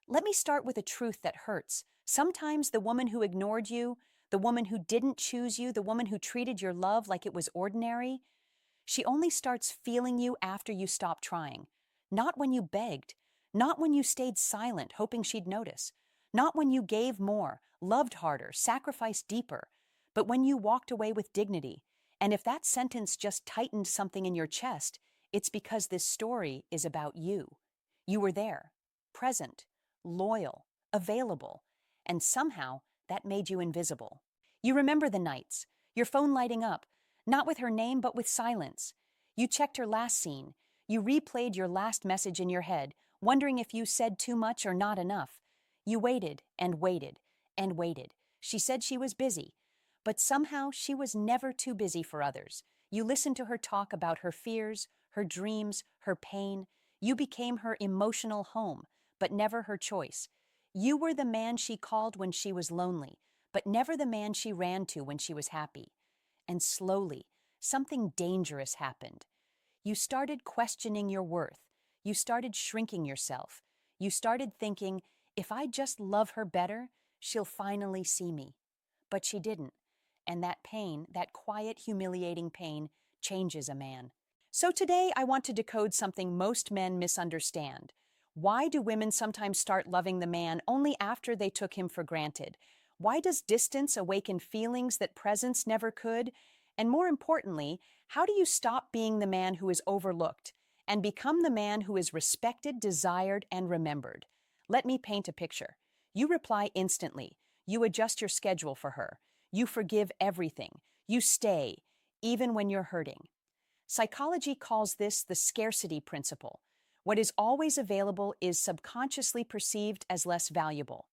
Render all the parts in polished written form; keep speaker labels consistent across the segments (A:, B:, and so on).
A: Let me start with a truth that hurts. Sometimes the woman who ignored you, the woman who didn't choose you, the woman who treated your love like it was ordinary, she only starts feeling you after you stop trying. Not when you begged, not when you stayed silent, hoping she'd notice, not when you gave more, loved harder, sacrificed deeper, but when you walked away with dignity. And if that sentence just tightened something in your chest, it's because this story is about you. You were there, present, loyal, available, and somehow that made you invisible. You remember the nights, your phone lighting up, not with her name but with silence. You checked her last scene. You replayed your last message in your head, wondering if you said too much or not enough. You waited and waited and waited. She said she was busy, but somehow she was never too busy for others. You listened to her talk about her fears, her dreams, her pain. You became her emotional home, but never her choice. You were the man she called when she was lonely, but never the man she ran to when she was happy. And slowly, something dangerous happened. You started questioning your worth. You started shrinking yourself. You started thinking, if I just love her better, she'll finally see me. But she didn't. And that pain, that quiet, humiliating pain, changes a man. So today I want to decode something most men misunderstand. Why do women sometimes start loving the man only after they took him for granted? Why does distance awaken feelings that presence never could? And more importantly, how do you stop being the man who is overlooked and become the man who is respected, desired, and remembered? Let me paint a picture. You reply instantly. You adjust your schedule for her. You forgive everything. You stay, even when you're hurting. Psychology calls this the scarcity principle. What is always available is subconsciously perceived as less valuable.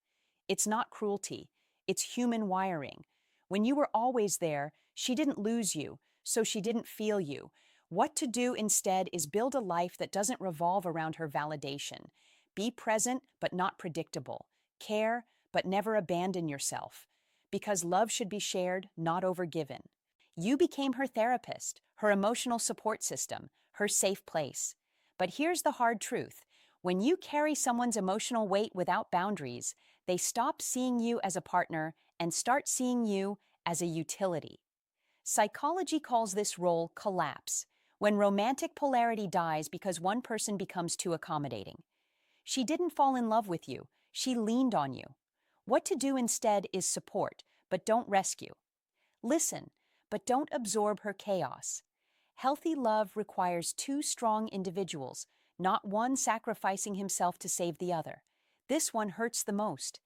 A: It's not cruelty. It's human wiring. When you were always there, she didn't lose you, so she didn't feel you. What to do instead is build a life that doesn't revolve around her validation. Be present, but not predictable. Care, but never abandon yourself. Because love should be shared, not overgiven. You became her therapist, her emotional support system, her safe place. But here's the hard truth. When you carry someone's emotional weight without boundaries, they stop seeing you as a partner and start seeing you as a utility. Psychology calls this role collapse, when romantic polarity dies because one person becomes too accommodating. She didn't fall in love with you, she leaned on you. What to do instead is support, but don't rescue. Listen, but don't absorb her chaos. Healthy love requires two strong individuals, not one sacrificing himself to save the other. This one hurts the most.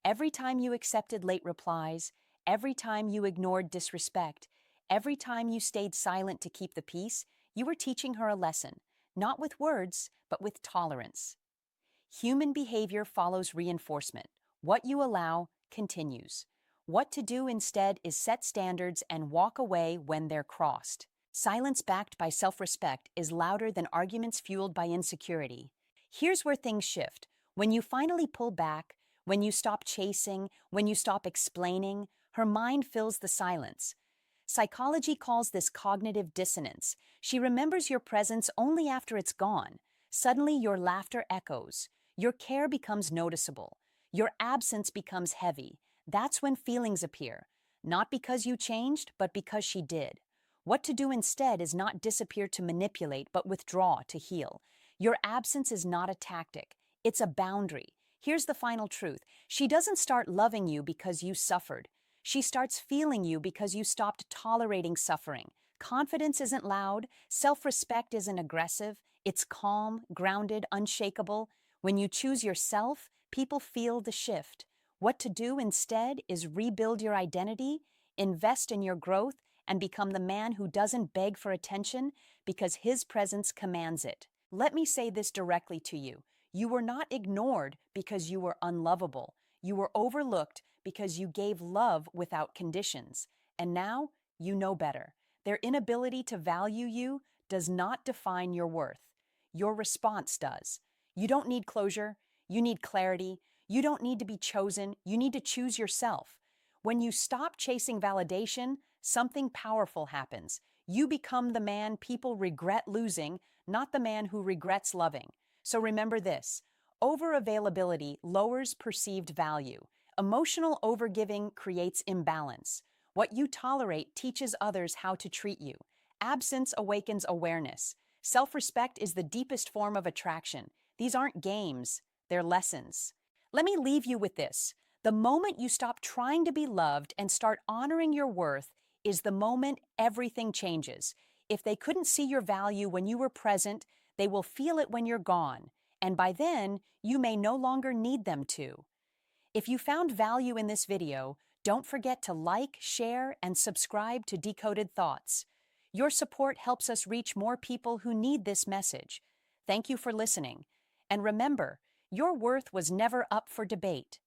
A: Every time you accepted late replies, every time you ignored disrespect, every time you stayed silent to keep the peace, you were teaching her a lesson, not with words, but with tolerance. Human behavior follows reinforcement. What you allow continues. What to do instead is set standards and walk away when they're crossed. Silence backed by self-respect is louder than arguments fueled by insecurity. Here's where things shift. When you finally pull back, when you stop chasing, when you stop explaining, her mind fills the silence. Psychology calls this cognitive dissonance. She remembers your presence only after it's gone. Suddenly your laughter echoes. Your care becomes noticeable. Your absence becomes heavy. That's when feelings appear. Not because you changed, but because she did. What to do instead is not disappear to manipulate, but withdraw to heal. Your absence is not a tactic. It's a boundary. Here's the final truth. She doesn't start loving you because you suffered. She starts feeling you because you stopped tolerating suffering. Confidence isn't loud. Self-respect isn't aggressive. It's calm, grounded, unshakable. When you choose yourself, people feel the shift. What to do instead is rebuild your identity, invest in your growth, and become the man who doesn't beg for attention because his presence commands it. Let me say this directly to you. You were not ignored because you were unlovable. You were overlooked because you gave love without conditions. And now you know better. Their inability to value you does not define your worth. Your response does. You don't need closure. You need clarity. You don't need to be chosen. You need to choose yourself. When you stop chasing validation, something powerful happens. You become the man people regret losing, not the man who regrets loving. So remember this. Overavailability lowers perceived value. Emotional overgiving creates imbalance. What you tolerate teaches others how to treat you. Absence awakens awareness. Self-respect is the deepest form of attraction. These aren't games, they're lessons. Let me leave you with this. The moment you stop trying to be loved and start honoring your worth is the moment everything changes. If they couldn't see your value when you were present, they will feel it when you're gone. And by then, you may no longer need them to. If you found value in this video, don't forget to like, share, and subscribe to Decoded Thoughts. Your support helps us reach more people who need this message. Thank you for listening. And remember, your worth was never up for debate.